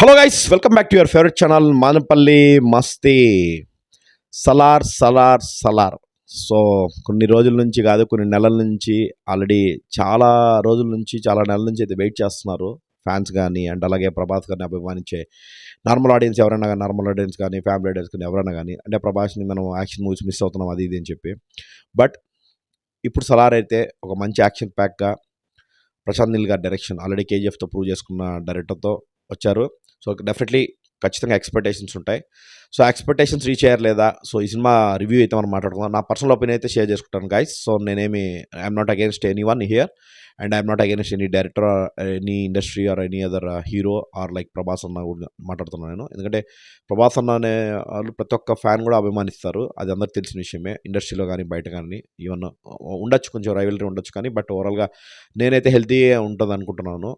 Hello guys, welcome back to your favourite channel Manapalli Masti. Salaar Salaar Salaar. So కొన్ని రోజుల నుంచి కాదు, కొన్ని నెలల నుంచి, ఆల్రెడీ చాలా రోజుల నుంచి, చాలా నెలల నుంచి అయితే వెయిట్ చేస్తున్నారు ఫ్యాన్స్ కానీ, అండ్ అలాగే ప్రభాస్ గారిని అభిమానించే నార్మల్ ఆడియన్స్ ఎవరైనా కానీ, నార్మల్ ఆడియన్స్ కానీ, ఫ్యామిలీ ఆడియన్స్ కానీ ఎవరైనా కానీ, అంటే ప్రభాస్ని మనం యాక్షన్ మూవీస్ మిస్ అవుతున్నాం అది ఇది అని చెప్పి. బట్ ఇప్పుడు సలార్ అయితే ఒక మంచి యాక్షన్ ప్యాక్గా ప్రశాంత్ నీల్ గారి డైరెక్షన్, ఆల్రెడీ కేజీఎఫ్తో ప్రూవ్ చేసుకున్న డైరెక్టర్తో వచ్చారు. సో డెఫినెట్లీ ఖచ్చితంగా ఎక్స్పెక్టేషన్స్ ఉంటాయి. సో ఎక్స్పెక్టేషన్స్ రీచ్ అయ్యారు లేదా, సో ఈ సినిమా రివ్యూ అయితే మనం మాట్లాడుకుందాం. నా పర్సనల్ ఒపీనియన్ అయితే షేర్ చేసుకుంటాను గైస్. సో నేనేమి I'm not against any one here, and I'm not against any director, any industry or any other hero or like Prabhas అన్న కూడా మాట్లాడుతున్నాను నేను. ఎందుకంటే ప్రభాస్ అన్న అనే వాళ్ళు ప్రతి ఒక్క ఫ్యాన్ కూడా అభిమానిస్తారు, అది అందరికి తెలిసిన విషయమే. ఇండస్ట్రీలో కానీ బయట కానీ ఈవెన్ ఉండొచ్చు, కొంచెం రైవలరీ ఉండొచ్చు, కానీ బట్ ఓవరాల్గా నేనైతే హెల్తీ ఉంటుంది అనుకుంటున్నాను.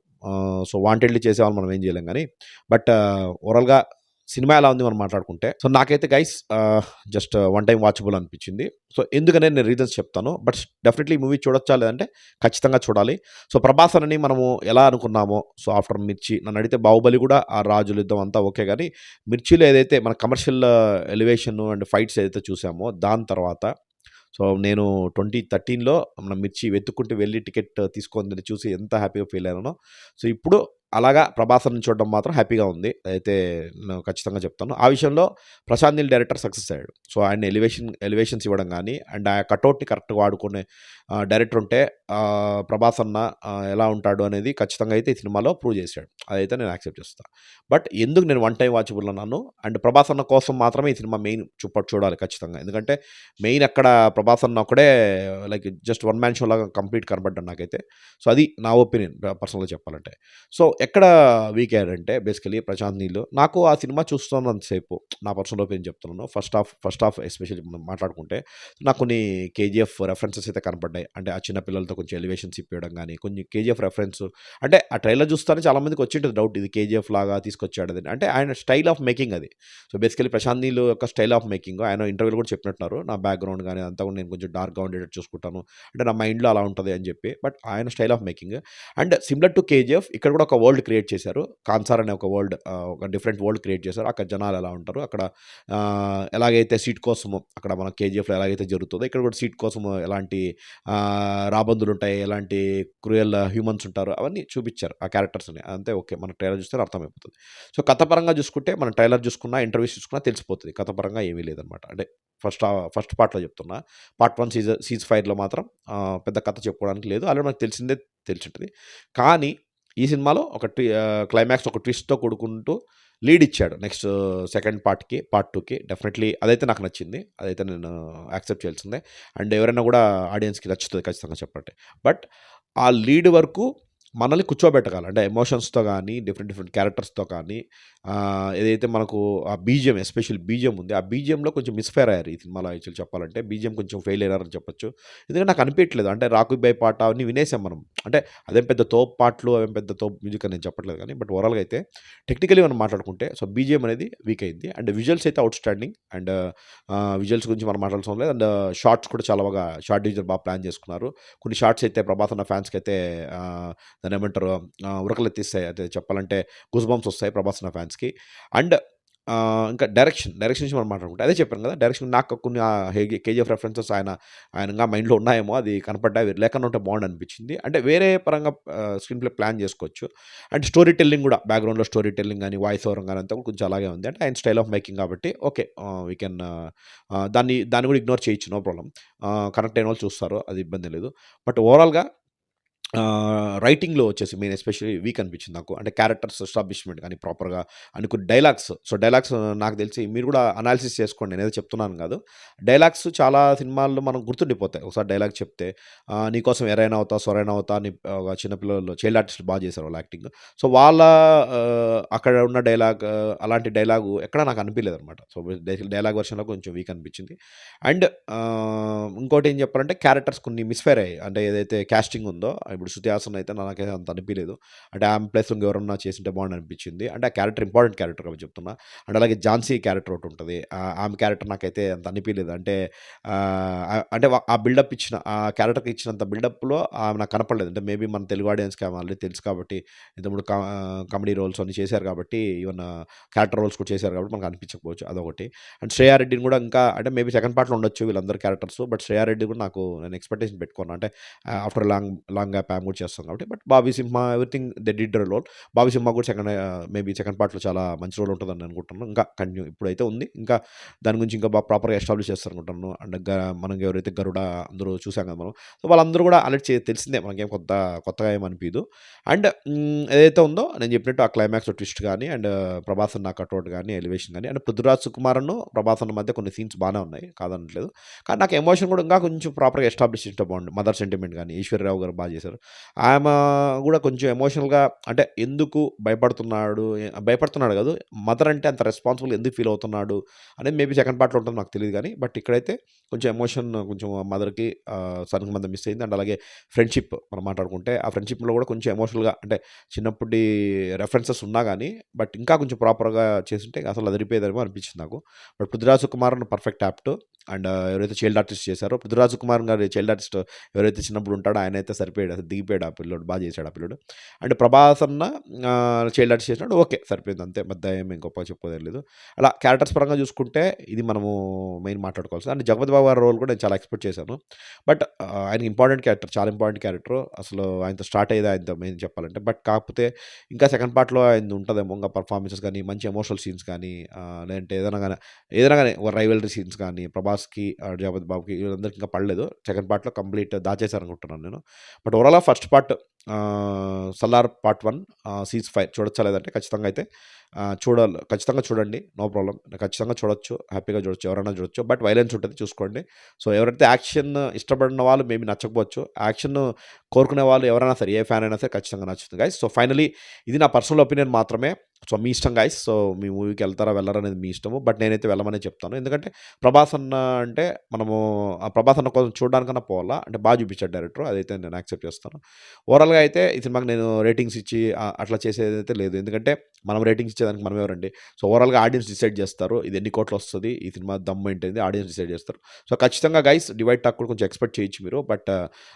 సో వాంటెడ్లీ చేసేవాళ్ళు మనం ఏం చేయలేం కానీ, బట్ ఓవరాల్గా సినిమా ఎలా ఉంది మనం మాట్లాడుకుంటే, సో నాకైతే guys just one time watchable అనిపించింది. సో ఎందుకనే నేను రీజన్స్ చెప్తాను, బట్ డెఫినెట్లీ మూవీ చూడొచ్చా లేదంటే ఖచ్చితంగా చూడాలి. సో ప్రభాస్ అని మనము ఎలా అనుకున్నామో, సో ఆఫ్టర్ మిర్చి నన్ను అడిగితే బాహుబలి కూడా ఆ రాజులు యుద్ధం అంతా ఓకే, కానీ మిర్చిలో ఏదైతే మన కమర్షియల్ ఎలివేషన్ అండ్ ఫైట్స్ ఏదైతే చూసామో దాని తర్వాత, సో నేను 2013లో మన మిర్చి వెతుక్కుంటూ వెళ్ళి టికెట్ తీసుకొని చూసి ఎంత హ్యాపీగా ఫీల్ అయ్యానో, సో ఇప్పుడు అలాగా ప్రభాస్ని చూడడం మాత్రం హ్యాపీగా ఉంది. అయితే నేను ఖచ్చితంగా చెప్తాను. ఆ విషయంలో ప్రశాంత్ నీల్ డైరెక్టర్ సక్సెస్ అయ్యాడు. సో ఆయన ఎలివేషన్స్ ఇవ్వడం కానీ, అండ్ ఆ కటౌట్ని కరెక్ట్గా వాడుకునే డైరెక్టర్ ఉంటే ప్రభాస్ అన్న ఎలా ఉంటాడు అనేది ఖచ్చితంగా అయితే ఈ సినిమాలో ప్రూవ్ చేశాడు. అదైతే నేను యాక్సెప్ట్ చేస్తాను. బట్ ఎందుకు నేను వన్ టైం వాచబుల్ అన్నాను, అండ్ ప్రభాస్ అన్న కోసం మాత్రమే ఈ సినిమా మెయిన్ చూడాలి ఖచ్చితంగా. ఎందుకంటే మెయిన్ అక్కడ ప్రభాస్ అన్న ఒకడే like just one man show లాగా కంప్లీట్ కనబడ్డాడు నాకైతే. సో అది నా ఒపీనియన్ పర్సనల్గా చెప్పాలంటే. సో ఎక్కడ వీక్ అయ్యాడంటే బేసికలీ ప్రశాంత్ నీల్. నాకు ఆ సినిమా చూస్తున్నంతసేపు నా పర్సనల్ ఒపీనియన్ చెప్తున్నాను, ఫస్ట్ హాఫ్ ఎస్పెషల్లీ మనం మాట్లాడుకుంటే నాకు కొన్ని కేజీఎఫ్ రెఫరెన్సెస్ అయితే కనపడ్డాయి. అంటే ఆ చిన్న పిల్లలతో కొంచెం ఎలివేషన్స్ ఇప్పేయడం కానీ, కొన్ని కేజీఎఫ్ రెఫరెన్స్, అంటే ఆ ట్రైలర్ చూస్తానే చాలామందికి వచ్చింటుంది డౌట్, ఇది కేజీఎఫ్ లాగా తీసుకొచ్చాడు అది, అంటే ఆయన స్టైల్ ఆఫ్ మేకింగ్ అది. సో బేసికలీ ప్రశాంత్ నీల్ యొక్క స్టైల్ ఆఫ్ మేకింగ్, ఆయన ఇంటర్వ్యూలో కూడా చెప్పినట్టున్నారు, నా బ్యాక్గ్రౌండ్ కానీ అంతా కూడా నేను కొంచెం డార్క్గా ఉండేటట్టు చూసుకుంటాను, అంటే నా మైండ్లో అలా ఉంటుంది అని చెప్పి. బట్ ఆయన style of making and similar to KGF ఇక్కడ కూడా ఒక వరల్డ్ క్రియేట్ చేశారు. కాన్సార్ అనే ఒక వరల్డ్, ఒక డిఫరెంట్ వరల్డ్ క్రియేట్ చేశారు. అక్కడ జనాలు ఎలా ఉంటారు, అక్కడ ఎలాగైతే సీట్ కోసము అక్కడ మన కేజీఎఫ్లో ఎలాగైతే జరుగుతుందో ఇక్కడ కూడా సీట్ కోసము ఎలాంటి రాబందులు ఉంటాయి, ఎలాంటి క్రూయల్ హ్యూమన్స్ ఉంటారు, అవన్నీ చూపించారు ఆ క్యారెక్టర్స్ని. అంతే ఓకే, మన ట్రైలర్ చూస్తే అర్థమైపోతుంది. సో కథపరంగా చూసుకుంటే మనం ట్రైలర్ చూసుకున్నా, ఇంటర్వ్యూస్ చూసుకున్నా తెలిసిపోతుంది. కథపరంగా ఏమీ లేదనమాట. అంటే ఫస్ట్ పార్ట్లో చెప్తున్నా, పార్ట్ 1 సీజ్ ఫైర్లో మాత్రం పెద్ద కథ చెప్పుకోవడానికి లేదు, అలా మనకు తెలిసింటుంది. కానీ ఈ సినిమాలో ఒక క్లైమాక్స్ ఒక ట్విస్ట్తో కూడుకుంటూ లీడ్ ఇచ్చాడు నెక్స్ట్ సెకండ్ పార్ట్ 2కి. డెఫినెట్లీ అదైతే నాకు నచ్చింది, అదైతే నేను యాక్సెప్ట్ చేయాల్సిందే. అండ్ ఎవరైనా కూడా ఆడియన్స్కి నచ్చుతుంది ఖచ్చితంగా చెప్పండి. బట్ ఆ లీడ్ వరకు మనల్ని కూర్చోబెట్టగల, అంటే ఎమోషన్స్తో కానీ, డిఫరెంట్ క్యారెక్టర్స్తో కానీ, ఏదైతే మనకు ఆ బీజిఎం, ఎస్పెషల్ బీజిఎం ఉంది, ఆ బీజిఎంలో కొంచెం మిస్ఫైర్ అయ్యారు ఈ సినిమాలో. యాక్చువల్ చెప్పాలంటే బీజిఎం కొంచెం ఫెయిల్ అయ్యారని చెప్పొచ్చు. ఎందుకంటే నాకు అనిపించట్లేదు, అంటే రాకు బై పాట అవన్నీ వినేసాం మనం, అంటే అదేం పెద్ద తోపు పాటలు, అవేం పెద్ద తోపు మ్యూజిక్ అని నేను చెప్పట్లేదు, కానీ బట్ ఓవరాల్గా అయితే టెక్నికలీ మనం మాట్లాడుకుంటే సో బీజిఎం అనేది వీక్ అయింది. అండ్ విజువల్స్ అయితే అవుట్ స్టాండింగ్, అండ్ విజువల్స్ గురించి మనం మాట్లాడాల్సిన లేదు. అండ్ షార్ట్స్ కూడా చాలా బాగా, షార్ట్ డివిజన్ బాగా ప్లాన్ చేసుకున్నారు. కొన్ని షార్ట్స్ అయితే ప్రభాస్ అన్న ఫ్యాన్స్కి అయితే దాన్ని ఏమంటారు, ఉరకలు ఎత్తిస్తాయి, అయితే చెప్పాలంటే గూస్ బంప్స్ వస్తాయి ప్రభాస్ నా ఫ్యాన్స్కి. అండ్ ఇంకా డైరెక్షన్ నుంచి మనం మాట్లాడుకుంటే అదే చెప్పాను కదా, డైరెక్షన్ నాకు కొన్ని కేజీఎఫ్ రెఫరెన్సెస్ ఆయనగా మైండ్లో ఉన్నాయేమో, అది కనపడ్డాయి, లేకుండా ఉంటే బాగుండు అనిపించింది. అంటే వేరే పరంగా స్క్రీన్ ప్లే ప్లాన్ చేసుకోవచ్చు. అండ్ స్టోరీ టెల్లింగ్ కూడా, బ్యాక్గ్రౌండ్లో స్టోరీ టెల్లింగ్ కానీ, వాయిస్ ఓవర్ కానీ అంతా కూడా కొంచెం అలాగే ఉంది. అంటే ఆయన స్టైల్ ఆఫ్ మేకింగ్ కాబట్టి ఓకే, వీ కెన్ దాన్ని కూడా ఇగ్నోర్ చేయొచ్చు, నో ప్రాబ్లం. కనెక్ట్ అయిన వాళ్ళు చూస్తారు, అది ఇబ్బంది లేదు. బట్ ఓవరాల్గా రైటింగ్లో వచ్చేసి మెయిన్ ఎస్పెషల్లీ వీక్ అనిపించింది నాకు. అంటే క్యారెక్టర్స్ ఎస్టాబ్లిష్మెంట్ కానీ ప్రాపర్గా, అని కొన్ని డైలాగ్స్, సో డైలాగ్స్ నాకు తెలిసి మీరు కూడా అనాలిసిస్ చేసుకోండి, నేనేదో చెప్తున్నాను కాదు. డైలాగ్స్ చాలా సినిమాల్లో మనం గుర్తుండిపోతాయి. ఒకసారి డైలాగ్ చెప్తే నీకోసం ఎరైనా అవుతా, సొరైనా అవుతా అని చిన్నపిల్లలు, చైల్డ్ ఆర్టిస్టులు బాగా చేశారు వాళ్ళ యాక్టింగ్. సో వాళ్ళ అక్కడ ఉన్న డైలాగ్, అలాంటి డైలాగు ఎక్కడ నాకు అనిపించలేదు అనమాట. సో డైలాగ్ వర్షన్లో కొంచెం వీక్ అనిపించింది. అండ్ ఇంకోటి ఏం చెప్పాలంటే క్యారెక్టర్స్ కొన్ని మిస్ఫైర్ అయ్యాయి. అంటే ఏదైతే కాస్టింగ్ ఉందో, ఇప్పుడు ఇప్పుడు 'శృతి హాసన్' అయితే నాకైతే అంత అనిపియలేదు. అంటే ఆమె ప్లేస్‌లో ఇంకెవరన్నా చేసుంటే బాగుండనిపించింది. అంటే ఆ క్యారెక్టర్ ఇంపార్టెంట్ క్యారెక్టర్ కాబట్టి చెప్తున్నా. అండ్ అలాగే 'ఝాన్సీ' క్యారెక్టర్ ఒకటుంటది. ఆమె క్యారెక్టర్ నాకైతే అంత అనిపియలేదు. అంటే అంటే ఆ బిల్డప్ ఇచ్చిన ఆ క్యారెక్టర్‌కి ఇచ్చినంత బిల్డప్‌లో ఆమె నాకు కనపడలేదు. అంటే మేబీ మన తెలుగు ఆడియన్స్‌కి ఆమె ఆల్రెడీ తెలుసు కాబట్టి ఇంతకుముందు కామెడీ రోల్స్ అన్నీ చేశారు కాబట్టి ఈవెన్ క్యారెక్టర్ రోల్స్ కూడా చేశారు కాబట్టి మనకు అనిపించకపోవచ్చు అదొకటి. అండ్ 'శ్రేయా రెడ్డిని' కూడా ఇంకా అంటే మేబీ సెకండ్ పార్ట్‌లో ఉండొచ్చు వీళ్ళందరూ క్యారెక్టర్స్. బట్ 'శ్రేయా రెడ్డి' కూడా నేను ఎక్స్‌పెక్టేషన్ పెట్టుకున్నా. అంటే ఆఫ్టర్ లాంగ్ లాంగ్ గ్యాప్ ఆమె కూడా చేస్తాం కాబట్టి. But 'Bobby Simha' everything they did role. 'Bobby Simha' కూడా మేబీ సెకండ్ పార్ట్‌లో చాలా మంచి రోల్ ఉంటదని అనుకుంటున్నాను. ఇంకా కంటిన్యూ ఇప్పుడైతే ఉంది. ఇంకా దాని గురించి ఇంకా బాగా ప్రాపర్‌గా ఎస్టాబ్లిష్ చేస్తారనుకుంటున్నాను. అండ్ మనం ఎవరైతే 'గరుడ' అందరూ చూసాం కదా మనం. సో, వాళ్ళందరూ కూడా ఆల్రెడీ తెలిసిందే మనకేం కొత్తగా ఏమి అనిపియదు. అండ్ ఏదైతే ఉందో నేను చెప్పినట్టు ఆ క్లైమాక్స్‌లో ట్విస్ట్ గాని అండ్ ప్రభాస్ అన్న కటౌట్ గాని, ఎలివేషన్ గాని అండ్ 'పృథ్వీరాజ్ సుకుమారను' ప్రభాస్ అన్న మధ్య కొన్ని సీన్స్ బానే ఉన్నాయి. కాదనట్లేదు. కానీ నాకు ఎమోషన్ కూడా ఇంకా కొంచెం ప్రాపర్‌గా ఎస్టాబ్లిష్ చేస్తే బాగుండు. మదర్ సెంటిమెంట్ గాని, ఈశ్వర్యరావు గారు బాగా చేశారు. ఆమె కూడా కొంచెం ఎమోషనల్‌గా అంటే ఎందుకు భయపడుతున్నాడు కాదు. మదర్ అంటే అంత రెస్పాన్సిబుల్ ఎందుకు ఫీల్ అవుతున్నాడు అనేది మేబీ సెకండ్ పార్ట్‌లో ఉంటదో నాకు తెలీదు గానీ, బట్ ఇక్కడైతే కొంచెం ఎమోషన్ కొంచెం మదర్‌కి సన్‌కి మధ్య మిస్ అయింది. అండ్ అలాగే ఫ్రెండ్‌షిప్ మనం మాట్లాడుకుంటే, ఆ ఫ్రెండ్‌షిప్‌లో కూడా కొంచెం ఎమోషనల్‌గా అంటే చిన్నప్పటి రెఫరెన్సెస్ ఉన్నా గానీ, బట్ ఇంకా కొంచెం ప్రాపర్‌గా చేసుంటే అసలు అదిరిపోయేదేమో అనిపించింది నాకు. But 'Prithviraj Sukumaran' perfect apt. And ఎవరైతే చైల్డ్ ఆర్టిస్ట్ చేశారో 'పృథ్వీరాజ్ సుకుమారన్' గారి చైల్డ్ ఆర్టిస్ట్ ఎవరైతే చిన్నప్పుడు ఉంటాడో ఆయనైతే సరిపోయాడు. అసలు దిగిపోయాడు ఆ పిల్లోడు. బాగా చేశాడు ఆ పిల్లోడు. అండ్ 'ప్రభాస్ అన్న' చైల్డ్ ఆర్టిస్ట్ చేసినాడు. ఓకే. సరిపోయింది అంతే. పెద్ద ఏమి గొప్పగా చెప్పుకోదేం లేదు. అలా క్యారెక్టర్స్ పరంగా చూసుకుంటే ఇది మనము మెయిన్ మాట్లాడుకోవాల్సింది. అండ్ 'జగపతి బాబు' గారి రోల్ కూడా నేను చాలా ఎక్స్‌పెక్ట్ చేశాను. బట్ ఆయనకి ఇంపార్టెంట్ క్యారెక్టర్. చాలా ఇంపార్టెంట్ క్యారెక్టర్. అసలు ఆయనతో స్టార్ట్ అయ్యేది ఆయనతో మెయిన్ చెప్పాలంటే. బట్ కాకపోతే ఇంకా సెకండ్ పార్ట్‌లో ఆయనది ఉంటదేమో ఇంకా పెర్ఫార్మెన్సెస్ గానీ, మంచి ఎమోషనల్ సీన్స్ గానీ, లేదంటే ఏదైనా గానీ రైవల్రీ సీన్స్ గానీ, ప్రభాస్‌కి, జగపతి బాబుకి వీళ్ళందరికీ ఇంకా పడలేదు. సెకండ్ పార్ట్‌లో కంప్లీట్ దాచేశారనుకుంటున్నాను నేను. బట్ ఓవరాల్‌గా first part 'Salaar part 1' cease fire చూడొచ్చా లేదంటే ఖచ్చితంగా అయితే ఖచ్చితంగా చూడండి. No problem. ఖచ్చితంగా చూడొచ్చు. హ్యాపీగా చూడొచ్చు. ఎవరైనా చూడొచ్చు. బట్ వైలెన్స్ ఉంటది చూసుకోండి. సో, ఎవరైతే యాక్షన్ ఇష్టపడిన వాళ్ళు మేబీ నచ్చకపోవచ్చు. యాక్షన్ కోరుకునే వాళ్ళు ఎవరైనా సరే, ఏ ఫ్యాన్ అయినా సరే ఖచ్చితంగా నచ్చుతుంది గైస్. సో, ఫైనల్లీ ఇది నా పర్సనల్ ఒపీనియన్ మాత్రమే. సో, మీ ఇష్టం గైస్. సో, మీ మూవీకి వెళ్తారా, వెళ్లరా అనేది మీ ఇష్టము. బట్ నేనైతే వెళ్ళమనే చెప్తాను. ఎందుకంటే ప్రభాస్ అన్న అంటే మనము ఆ ప్రభాస్ అన్న కోసం చూడడానికన్నా పోవాలా. అంటే బాగా చూపించాడు డైరెక్టర్. అదైతే నేను యాక్సెప్ట్ చేస్తాను. ఓవరాల్‌గా అయితే ఈ సినిమాకి నేను రేటింగ్స్ ఇచ్చి అట్లా చేసేదైతే లేదు. ఎందుకంటే మనం రేటింగ్స్ ఇచ్చేదానికి మనం ఎవరండి. సో, ఓవరాల్‌గా ఆడియన్స్ డిసైడ్ చేస్తారు. ఇది ఎన్ని కోట్లొస్తది, ఈ సినిమా దమ్ ఏంటిది ఆడియన్స్ డిసైడ్ చేస్తారు. సో, ఖచ్చితంగా గైస్ డివైడ్ టాక్ కూడా కొంచెం ఎక్స్‌పెక్ట్ చేయొచ్చు మీరు. బట్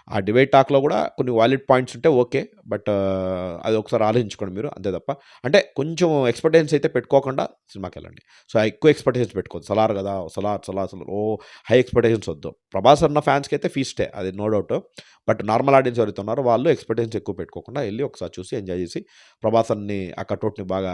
ఆ డివైడ్ టాక్‌లో కూడా కొన్ని వాలిడ్ పాయింట్స్ ఉంటే ఓకే. బట్ అది ఒకసారి ఆలోచించుకోండి మీరు. అంతే తప్ప అంటే కొంచెం ఎక్స్‌పెక్టేషన్స్ అయితే పెట్టుకోకుండా సినిమాకెళ్ళండి. సో, ఎక్కువ ఎక్స్‌పెక్టేషన్స్ పెట్టుకోవద్దు. 'సలార్' గదా! 'సలార్' అసలు హై ఎక్స్‌పెక్టేషన్స్ వద్దు. 'ప్రభాస్' అన్న ఫ్యాన్స్‌కి అయితే ఫీస్టే అది no doubt. But normal audience ఎవరైతే ఉన్నారో వాళ్ళు ఎక్స్‌పెక్టేషన్స్ ఎక్కువ పెట్టుకోకుండా ఎళ్లి ఒకసారి చూసి ఎంజాయ్ చేసి 'ప్రభాస్ అన్ని' ఆ కటౌట్‌ని బాగా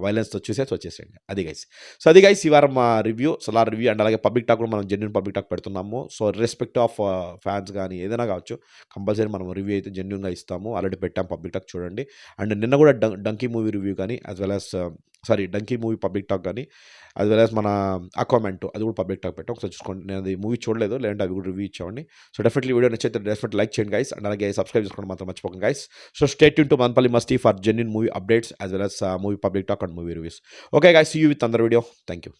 వైలెన్స్‌తో చూసేసి వచ్చేసేయండి. అది గైస్. సో, అది గైస్ ఈ వారం మా రివ్యూ 'సలార్' రివ్యూ అండ్ అలాగే పబ్లిక్ టాక్ కూడా మనం జెన్యూన్ పబ్లిక్ టాక్ పెడుతున్నాము. సో, ఇర్రెస్పెక్టివ్ ఆఫ్ ఫ్యాన్స్ గాని ఏదైనా కావచ్చు. కంపల్సరీ మనం రివ్యూ అయితే జెన్యూన్‌గా ఇస్తాము. ఆల్రెడీ పెట్టాం పబ్లిక్ టాక్ చూడండి. అండ్ నిన్న కూడా 'డంకీ' మూవీ రివ్యూ గాని as well as 'Dunki' movie public talk గాని యాస్ వెల్ యాస్ మన 'అక్వామాన్ 2' అది కూడా పబ్లిక్ టాక్ పెట్టాం. ఒకసారి చూసుకోండి. నేను అది మూవీ చూడలేదు. లేదంటే అవి కూడా రివ్యూ ఇచ్చేవాడిని. సో, డెఫినెట్లీ వీడియో నచ్చితే డెఫినెట్లీ లైక్ చేయండి గైస్. అండ్ అలాగే సబ్స్క్రైబ్ చేసుకోవడం మాత్రం మర్చిపోకండి guys. So, stay tune to Madanapalle Masti for genuine movie updates as well as movie public talk and movie reviews. Okay guys, see you with another video. Thank you.